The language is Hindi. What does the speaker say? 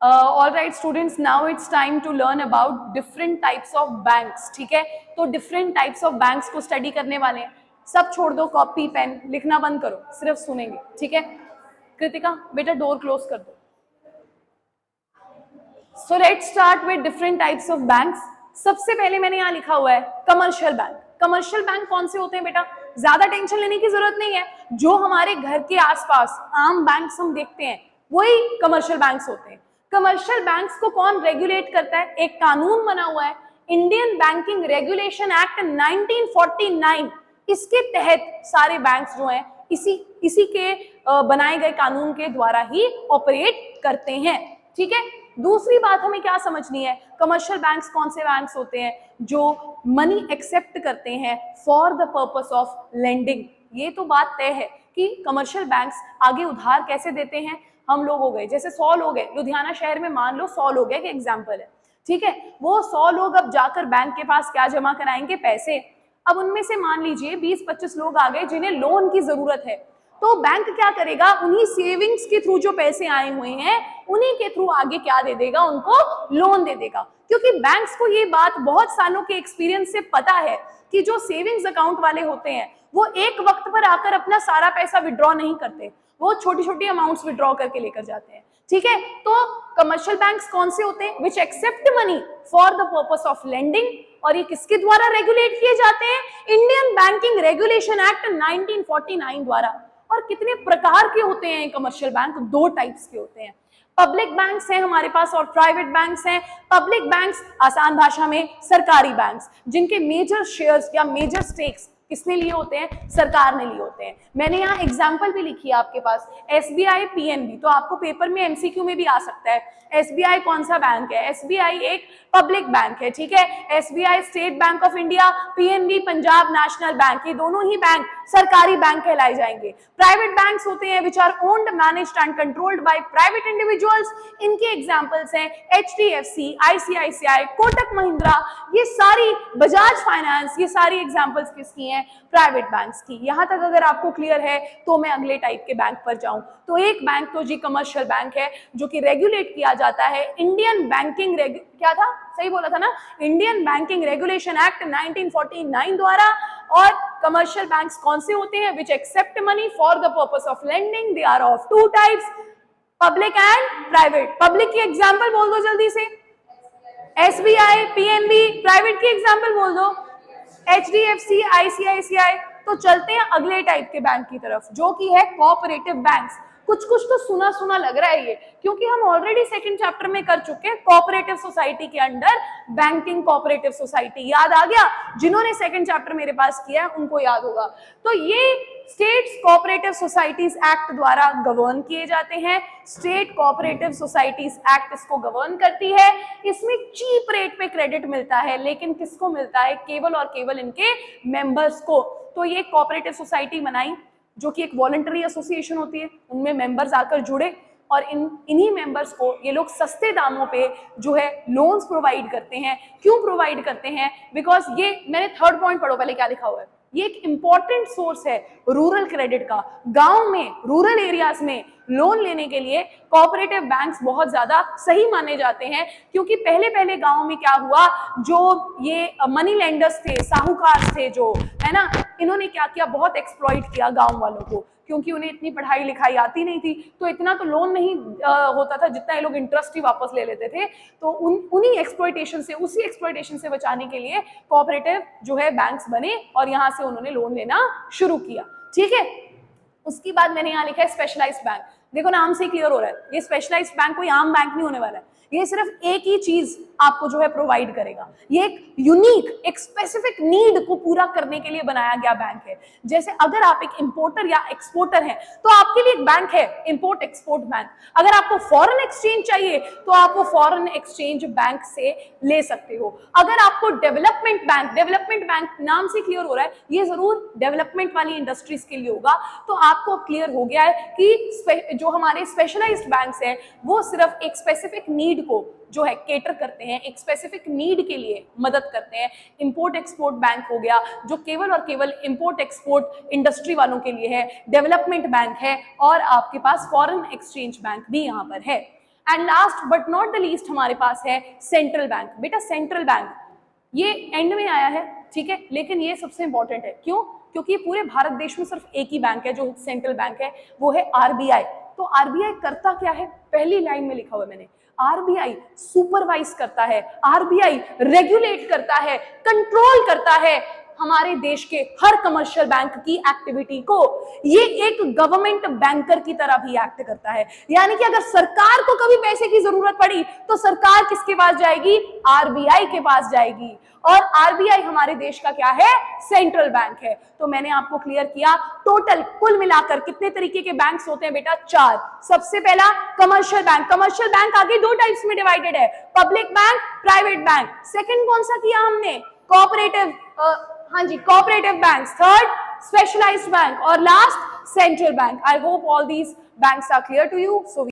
All right students, now it's time to learn about different types of banks. ठीक है, तो डिफरेंट टाइप्स ऑफ बैंक्स को स्टडी करने वाले हैं। सब छोड़ दो, कॉपी पेन लिखना बंद करो, सिर्फ सुनेंगे। ठीक है, कृतिका बेटा डोर क्लोज कर दो। So let's start with different types of banks. सबसे पहले मैंने यहाँ लिखा हुआ है कमर्शियल बैंक। कमर्शियल बैंक कौन से होते हैं बेटा? ज्यादा टेंशन लेने की जरूरत नहीं है। जो हमारे घर के आसपास आम बैंक्स हम देखते हैं वही कमर्शियल बैंक्स होते हैं। कमर्शियल बैंक्स को कौन रेगुलेट करता है? एक कानून बना हुआ है, इंडियन बैंकिंग रेगुलेशन एक्ट 1949। इसके तहत सारे बैंक्स जो हैं इसी के बनाए गए कानून के द्वारा ही ऑपरेट करते हैं। ठीक है, दूसरी बात हमें क्या समझनी है, कमर्शियल बैंक्स कौन से बैंक्स होते हैं? जो मनी एक्सेप्ट करते हैं for the purpose of lending. ये तो बात तय है कि कमर्शियल बैंक्स आगे उधार कैसे देते हैं। हम लोग हो गए, जैसे 100 लोग हैं लुधियाना शहर में, मान लो 100 लोग हैं, एग्जाम्पल है। ठीक है, वो 100 लोग अब जाकर बैंक के पास क्या जमा कराएंगे? पैसे। अब उनमें से मान लीजिए 20-25 लोग आ गए जिन्हें लोन की जरूरत है, तो बैंक क्या करेगा? उन्हीं सेविंग्स के थ्रू जो पैसे आए हुए हैं उन्हीं के थ्रू आगे क्या दे देगा? उनको लोन दे देगा। क्योंकि बैंक्स को ये बात बहुत सालों के एक्सपीरियंस से पता है कि जो सेविंग्स अकाउंट वाले होते हैं वो एक वक्त पर आकर अपना सारा पैसा विड्रॉ नहीं करते, वो छोटी छोटी अमाउंट्स विड्रॉ करके लेकर जाते हैं। ठीक है, तो कमर्शियल बैंक्स कौन से होते हैं? Which accept money for the purpose of lending. और ये किसके द्वारा रेगुलेट किए जाते हैं? इंडियन बैंकिंग रेगुलेशन एक्ट 1949 द्वारा। और कितने प्रकार के होते हैं कमर्शियल बैंक? 2 टाइप्स के होते हैं। पब्लिक बैंक्स हैं हमारे पास और प्राइवेट बैंक्स हैं। पब्लिक बैंक्स आसान भाषा में सरकारी बैंक्स, जिनके मेजर शेयर्स या मेजर स्टेक्स किसने लिए होते हैं? सरकार ने लिए होते हैं। मैंने यहाँ एग्जाम्पल भी लिखी है आपके पास, एसबीआई, पीएनबी, तो आपको पेपर में एमसीक्यू में भी आ सकता है। एसबीआई कौन सा बैंक है? एसबीआई एक पब्लिक बैंक है। ठीक है, SBI state bank of India, PNB Punjab national bank, ये दोनों ही बैंक सरकारी बैंक कहलाए जाएंगे। प्राइवेट बैंक्स होते हैं which are owned, managed and controlled by private individuals. इनके एग्जांपल्स हैं एचडीएफसी, आईसीआईसीआई, कोटक महिंद्रा, ये सारी, बजाज फाइनेंस, ये सारी एग्जांपल्स किसकी हैं? प्राइवेट बैंक्स की। यहां तक अगर आपको क्लियर है तो मैं अगले टाइप के बैंक पर जाऊं। तो एक बैंक तो जी कमर्शियल बैंक है जो कि रेगुलेट किया जाता है इंडियन बैंकिंग क्या था? सही बोला था ना? इंडियन बैंकिंग रेगुलेशन एक्ट 1949 द्वारा। और कमर्शियल बैंक्स कौन से होते हैं? Which accept money for the purpose of lending. They are of 2 types, public and private. Public की एग्जांपल बोल दो जल्दी से, एसबीआई, पीएनबी। प्राइवेट की एग्जांपल बोल दो, एचडीएफसी, आईसीआईसीआई। तो चलते हैं अगले टाइप के बैंक की तरफ जो कि है कोऑपरेटिव बैंक्स। कुछ कुछ तो सुना सुना लग रहा है ये, क्योंकि हम ऑलरेडी सेकंड चैप्टर में कर चुके हैं कोऑपरेटिव सोसाइटी के अंडर बैंकिंग कोऑपरेटिव सोसाइटी। याद आ गया? जिन्होंने सेकंड चैप्टर मेरे पास किया है उनको याद होगा। तो ये स्टेट्स कोऑपरेटिव सोसाइटीज एक्ट द्वारा गवर्न किए जाते हैं। स्टेट कोऑपरेटिव सोसाइटीज एक्ट इसको गवर्न करती है। इसमें चीप रेट पे क्रेडिट मिलता है, लेकिन किसको मिलता है? केवल और केवल इनके मेंबर्स को। तो ये कोऑपरेटिव सोसाइटी बनाई जो कि एक वॉलंटरी एसोसिएशन होती है, उनमें मेंबर्स आकर जुड़े और इन्हीं मेंबर्स को ये लोग सस्ते दामों पे जो है लोन्स प्रोवाइड करते हैं। क्यों प्रोवाइड करते हैं? बिकॉज ये, मैंने थर्ड पॉइंट पढ़ो पहले क्या लिखा हुआ है, ये एक इंपॉर्टेंट सोर्स है रूरल क्रेडिट का। गांव में, रूरल एरियाज में लोन लेने के लिए कोऑपरेटिव बैंक्स बहुत ज्यादा सही माने जाते हैं। क्योंकि पहले पहले गांव में क्या हुआ, जो ये मनी लेंडर्स थे, साहूकार थे जो, है ना, इन्होंने क्या किया? बहुत एक्सप्लॉइट किया गांव वालों को, क्योंकि उन्हें इतनी पढ़ाई लिखाई आती नहीं थी, तो इतना तो लोन नहीं होता था जितना ये लोग इंटरेस्ट ही वापस ले लेते थे। तो उन्हीं एक्सप्लॉइटेशन से, उसी एक्सप्लॉइटेशन से बचाने के लिए कोऑपरेटिव जो है बैंक्स बने और यहाँ से उन्होंने लोन लेना शुरू किया। ठीक है, उसके बाद मैंने यहाँ लिखा है स्पेशलाइज्ड बैंक। देखो नाम से क्लियर हो रहा है, ये स्पेशलाइज्ड बैंक कोई आम बैंक नहीं होने वाला है। ये सिर्फ एक ही चीज आपको जो है प्रोवाइड करेगा। ये एक यूनिक, एक स्पेसिफिक नीड को पूरा करने के लिए बनाया गया बैंक है। जैसे अगर आप एक इंपोर्टर या एक्सपोर्टर हैं तो आपके लिए एक बैंक है, इंपोर्ट एक्सपोर्ट बैंक। अगर आपको फॉरेन एक्सचेंज चाहिए तो आप वो फॉरेन एक्सचेंज बैंक से ले सकते हो। अगर आपको डेवलपमेंट बैंक नाम से क्लियर हो रहा है, ये जरूर डेवलपमेंट वाली इंडस्ट्रीज के लिए होगा। तो आपको क्लियर हो गया है कि जो हमारे स्पेशलाइज्ड बैंक्स हैं वो सिर्फ एक स्पेसिफिक नीड को जो है केटर करते हैं, एक स्पेसिफिक नीड के लिए मदद करते हैं। इंपोर्ट एक्सपोर्ट बैंक हो गया जो केवल और केवल इंपोर्ट एक्सपोर्ट इंडस्ट्री वालों के लिए है। डेवलपमेंट बैंक है और आपके पास फॉरेन एक्सचेंज बैंक भी यहाँ पर है। And last but not the least हमारे पास है सेंट्रल बैंक। बेटा सेंट्रल बैंक ये एंड में आया है, ठीक है, लेकिन ये सबसे इंपॉर्टेंट है। क्यों? क्योंकि पूरे भारत देश में सिर्फ एक ही बैंक है जो सेंट्रल बैंक है, वो है आरबीआई। तो आरबीआई करता क्या है? पहली लाइन में लिखा हुआ है मैंने, आरबीआई सुपरवाइज करता है, आरबीआई रेगुलेट करता है, कंट्रोल करता है हमारे देश के हर कमर्शियल बैंक की एक्टिविटी को। ये एक गवर्नमेंट बैंकर की तरह भी एक्ट करता है, यानी कि अगर सरकार को कभी पैसे की जरूरत पड़ी तो सरकार किसके पास जाएगी? आरबीआई के पास जाएगी। और आरबीआई हमारे देश का क्या है? सेंट्रल बैंक है। तो मैंने आपको क्लियर किया टोटल कुल मिलाकर कितने तरीके के बैंक्स होते हैं बेटा? 4। सबसे पहला कमर्शियल बैंक। कमर्शियल बैंक आगे 2 टाइप्स में डिवाइडेड है, public bank, private bank. Second कौन सा किया हमने? कोऑपरेटिव, हाँ जी, cooperative bank. Third specialised bank और last central bank. I hope all these banks are clear to you. So